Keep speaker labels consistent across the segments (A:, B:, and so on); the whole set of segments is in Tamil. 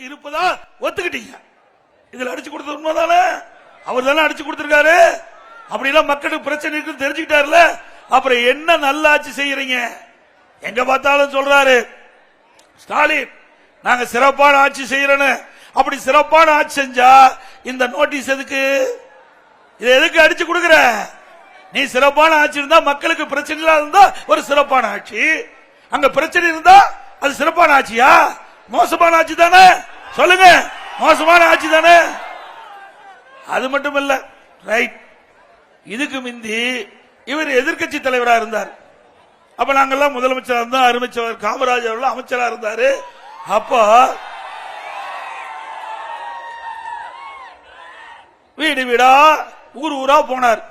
A: மக்களுக்கு இருப்பதா ஒத்துக்கிட்டீங்க. இதுல அடிச்சு கொடுத்தது உண்மைதானே? அவர் தானே அடிச்சு கொடுத்திருக்காரு. அப்படிலாம் மக்களுக்கு பிரச்சனை இருக்குன்னு தெரிஞ்சுக்கிட்டாருல. அப்புறம் என்ன நல்ல ஆட்சி செய்யறீங்க? எங்க பார்த்தாலும் சொல்றாரு ஸ்டாலின், நாங்க சிறப்பான ஆட்சி செய்யறோன்னு. அப்படி சிறப்பான ஆட்சி செஞ்சா இந்த நோட்டீஸ் எதுக்கு? இதை எதுக்கு அடிச்சு கொடுக்கற? நீ சிறப்பான ஆட்சி இருந்தா மக்களுக்கு பிரச்சனை இல்லாத இருந்தா ஒரு சிறப்பான ஆட்சி. அங்க பிரச்சனை இருந்தா அது சிறப்பான ஆட்சியா? மோசமான ஆட்சி தானே? சொல்லுங்க, மோசமான ஆட்சி தானே? அது மட்டும் இல்ல, ரைட். இதுக்கு முந்தி இவர் எதிர்கட்சி தலைவராக இருந்தார். அப்ப நாங்கெல்லாம் முதலமைச்சராக இருந்தோம். அருமைச்சவர் காமராஜர் அவர்கள் அமைச்சராக இருந்தாரு. அப்போ வீடு வீடா ஊர் ஊரா போனார்.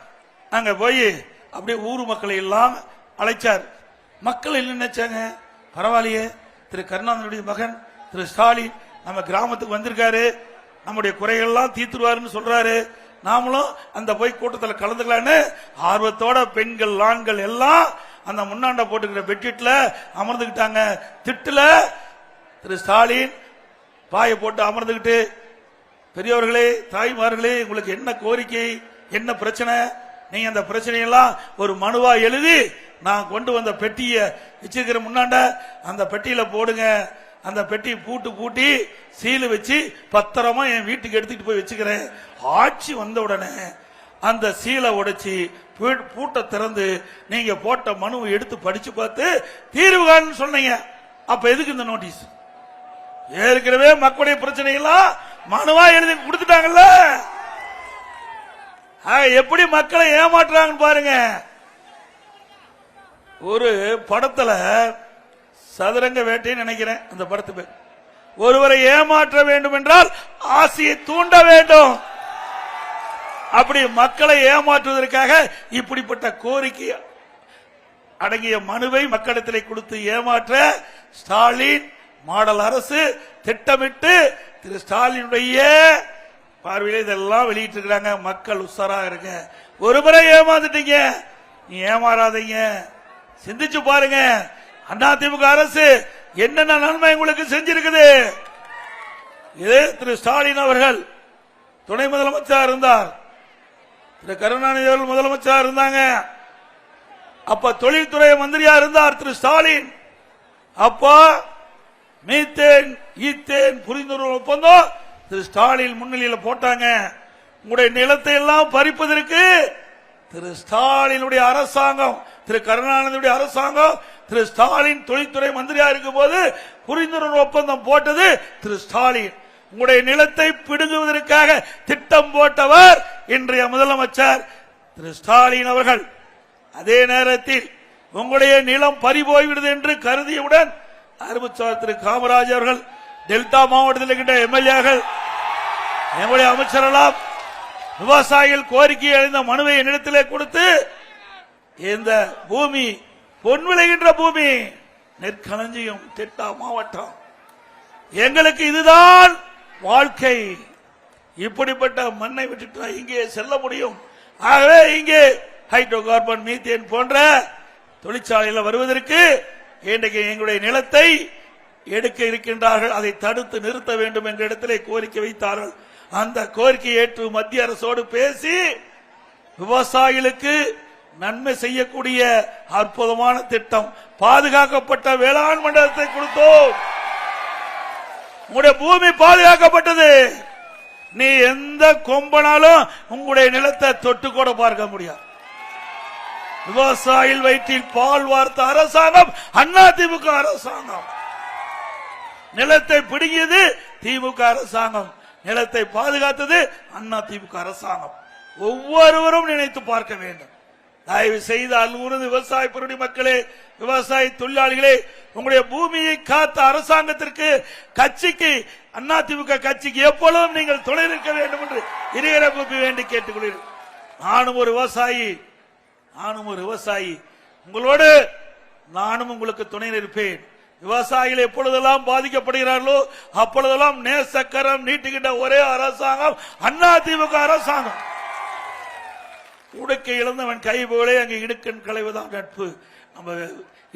A: அங்க போய் அப்படியே ஊர் மக்களை எல்லாம் அழைச்சார். மக்கள் என்ன நினைச்சாங்க? பரவாயில்லையே, திரு கருணாநிதியுடைய மகன் திரு ஸ்டாலின் நம்ம கிராமத்துக்கு வந்திருக்காரு, நம்முடைய குறைகள்லாம் தீர்த்துருவாருன்னு சொல்றாரு, நாமளும் அந்த போய் கூட்டத்தில் கலந்துக்கலான்னு ஆர்வத்தோட பெண்கள் ஆண்கள் எல்லாம் அந்த முன்னாண்ட போட்டுக்கிற பெட்ஷீட்ல அமர்ந்துகிட்டாங்க. திட்டுல திரு ஸ்டாலின் பாயை போட்டு அமர்ந்துகிட்டு, பெரியவர்களே தாய்மார்களே, உங்களுக்கு என்ன கோரிக்கை, என்ன பிரச்சனை, நீங்க அந்த பிரச்சனையெல்லாம் ஒரு மனுவா எழுதி நான் கொண்டு வந்த பெட்டிய வச்சிருக்கிற முன்னாண்ட அந்த பெட்டியில போடுங்க. அந்த பெட்டி பூட்டி சீலு வச்சு பத்திரமா என் வீட்டுக்கு எடுத்துட்டு போய் வச்சுக்கிறேன். ஆட்சி வந்த உடனே அந்த சீலை உடைச்சி பூட்ட திறந்து நீங்க போட்ட மனுவை எடுத்து படிச்சு பார்த்து தீர்வு காணு சொன்னீங்க. அப்ப எதுக்கு இந்த நோட்டீஸ்? ஏற்கனவே மக்களுடைய பிரச்சனைகள்லாம் மனுவா எழுதி கொடுத்துட்டாங்கல்ல. எப்படி மக்களை ஏமாற்றுறாங்கன்னு பாருங்க. ஒரு படத்துல சதுரங்க வேட்டைன்னு நினைக்கிறேன் அந்த படத்து பேர். ஒருவரை ஏமாற்ற வேண்டும் என்றால் ஆசையை தூண்ட வேண்டும். அப்படி மக்களை ஏமாற்றுவதற்காக இப்படிப்பட்ட கோரிக்கை அடங்கிய மனுவை மக்களிடத்தில் கொடுத்து ஏமாற்ற ஸ்டாலின் மாடல் அரசு திட்டமிட்டு திரு ஸ்டாலினுடைய பார்வையில இதெல்லாம் வெளியிட்டு இருக்கிறாங்க. மக்கள் உஷாரா இருங்க. ஒருமுறை ஏமாந்துட்டீங்க, நீ ஏமாறாதீங்க. சிந்திச்சு பாருங்க, அதிமுக அரசு என்னென்ன நன்மை உங்களுக்கு செஞ்சிருக்குது. இதே திரு ஸ்டாலின் அவர்கள் துணை முதலமைச்சர் இருந்தார், திரு கருணாநிதி அவர்கள் முதலமைச்சர் இருந்தாங்க. அப்ப தொழில்துறை மந்திரியா இருந்தார் திரு ஸ்டாலின். அப்ப மீத்தேன் ஈத்தேன் புரிந்துணர்வு ஒப்பந்தம் திரு ஸ்டாலின் முன்னிலையில் போட்டாங்க. உங்களுடைய நிலத்தை எல்லாம் பறிப்பதற்கு திரு ஸ்டாலினுடைய அரசாங்கம், திரு கருணாநிதியுடைய அரசாங்கம், திரு ஸ்டாலின் தொழில்துறை மந்திரியா இருக்கும் போது புரிந்துணர்வு ஒப்பந்தம் போட்டது திரு ஸ்டாலின். உங்களுடைய நிலத்தை பிடுங்குவதற்காக திட்டம் போட்டவர் இன்றைய முதலமைச்சர் திரு ஸ்டாலின் அவர்கள். அதே நேரத்தில் உங்களுடைய நிலம் பறிபோய்விடுது என்று கருதியவுடன் அறிவிச்சார் திரு காமராஜர் அவர்கள். டெல்டா மாவட்டத்தில் இருக்கின்ற எம்எல்ஏக்கள், எம்எல்ஏ அமைச்சரெல்லாம் விவசாயிகள் கோரிக்கை அளித்த மனுவை என்னிடத்திலே கொடுத்து, இந்த பூமி பொன் விளைகின்ற பூமி, நெற்களஞ்சியம் டெல்டா மாவட்டம், எங்களுக்கு இதுதான் வாழ்க்கை, இப்படிப்பட்ட மண்ணை விட்டுட்டு இங்கே செல்ல முடியும். ஆகவே இங்கே ஹைட்ரோ கார்பன் மீத்தேன் போன்ற தொழிற்சாலையில் வருவதற்கு இன்றைக்கு எங்களுடைய நிலத்தை எடுக்க இருக்கின்றார்கள், அதை தடுத்து நிறுத்த வேண்டும் என்ற இடத்திலே கோரிக்கை வைத்தார்கள். அந்த கோரிக்கையை ஏற்று மத்திய அரசோடு பேசி விவசாயிகளுக்கு நன்மை செய்யக்கூடிய அற்புதமான திட்டம், பாதுகாக்கப்பட்ட வேளாண் மண்டலத்தை கொடுத்தோம். உங்களுடைய பூமி பாதுகாக்கப்பட்டது. நீ எந்த கொம்பனாலும் உங்களுடைய நிலத்தை தொட்டு கூட பார்க்க முடியாது. விவசாயிகள் வயிற்றில் பால் வார்த்த அரசாங்கம் அதிமுக அரசாங்கம். நிலத்தை பிடுங்கியது திமுக அரசாங்கம், நிலத்தை பாதுகாத்தது அதிமுக அரசாங்கம். ஒவ்வொருவரும் நினைத்து பார்க்க வேண்டும். தயவு செய்து அல்லுறது விவசாய பெருடி மக்களே, விவசாய தொழிலாளிகளே, உங்களுடைய பூமியை காத்த அரசாங்கத்திற்கு, கட்சிக்கு, அதிமுக கட்சிக்கு எப்பொழுதும் நீங்கள் துணை நிற்க வேண்டும் என்று இறையரை கூப்பி வேண்டி கேட்டுக்கொள்கிறேன். நானும் ஒரு விவசாயி, உங்களோடு நானும் உங்களுக்கு துணை நிற்பேன். விவசாயிகள் எப்பொழுதெல்லாம் பாதிக்கப்படுகிறார்களோ அப்பொழுதெல்லாம் நேசக்கரம் நீட்டுகின்ற ஒரே அரசாங்கம் அதிமுக அரசாங்கம். உடுக்கை இழந்தவன் கை போலே அங்கே இடுக்கன் களைவதான் நட்பு. நம்ம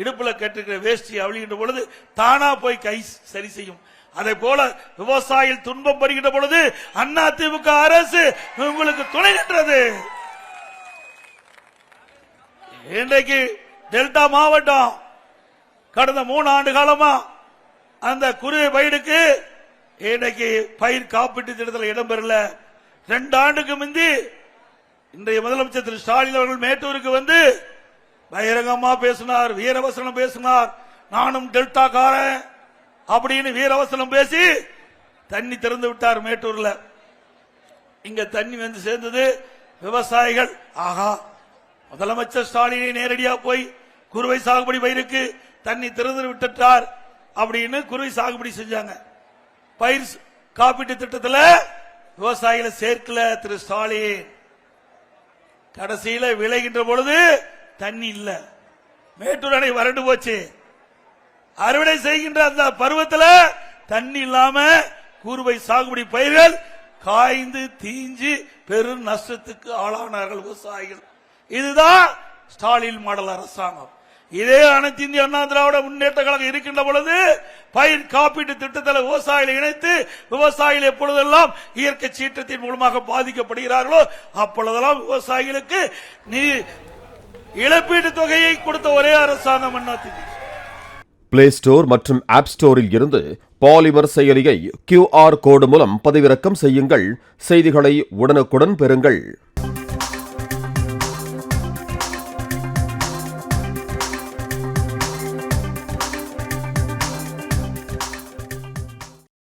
A: இடுப்புல கட்டிருக்கிற வேஷ்டி அழிகின்ற பொழுது தானா போய் கை சரி செய்யும். அதே போல விவசாயிகள் துன்பம் வருகின்ற பொழுது அதிமுக அரசு உங்களுக்கு துணை நின்றது. இன்றைக்கு டெல்டா மாவட்டம் கடந்த 3 ஆண்டு காலமா அந்த குறுவை பயிருக்கு இன்றைக்கு பயிர் காப்பீட்டு திட்டத்தில் இடம்பெறல. 2 ஆண்டுக்கு முந்தி இன்றைய முதலமைச்சர் திரு ஸ்டாலின் அவர்கள் மேட்டூருக்கு வந்து பகிரங்கமா பேசினார், வீரவசனம் பேசினார். நானும் டெல்டா காரன் அப்படின்னு வீரவசனம் பேசி தண்ணி திறந்து விட்டார் மேட்டூர்ல. இங்க தண்ணி வந்து சேர்ந்தது. விவசாயிகள் ஆகா முதலமைச்சர் ஸ்டாலினை நேரடியா போய் குறுவை சாகுபடி பயிருக்கு தண்ணி திறந்து விட்டார் அப்படின்னு குறுவை சாகுபடி செஞ்சாங்க. பயிர் காப்பீட்டு திட்டத்தில் விவசாயிகளை சேர்க்கல திரு ஸ்டாலின். கடைசியில விளைகின்ற பொழுது தண்ணி இல்ல, மேட்டூர் அணை வறண்டு போச்சு. அறுவடை செய்கின்ற அந்த பருவத்தில் தண்ணி இல்லாம குறுவை சாகுபடி பயிர்கள் காய்ந்து தீஞ்சு பெரும் நஷ்டத்துக்கு ஆளானார்கள் விவசாயிகள். இதுதான் ஸ்டாலின் மாடல் அரசாங்கம். இதே அனைத்து இந்திய அண்ணா திராவிட முன்னேற்ற கழகம் இருக்கின்ற பொழுது பயிர் காப்பீட்டு திட்டத்தில் விவசாயிகளை இணைத்து விவசாயிகள் எப்பொழுதெல்லாம் இயற்கை சீற்றத்தின் மூலமாக பாதிக்கப்படுகிறார்களோ அப்பொழுதெல்லாம் விவசாயிகளுக்கு இழப்பீட்டு தொகையை கொடுத்த ஒரே அரசாங்கம் அதிமுக.
B: பிளே ஸ்டோர் மற்றும் ஆப் ஸ்டோரில் இருந்து பாலிமர் செயலியை QR கோடு மூலம் பதிவிறக்கம் செய்யுங்கள். செய்திகளை உடனுக்குடன் பெறுங்கள்.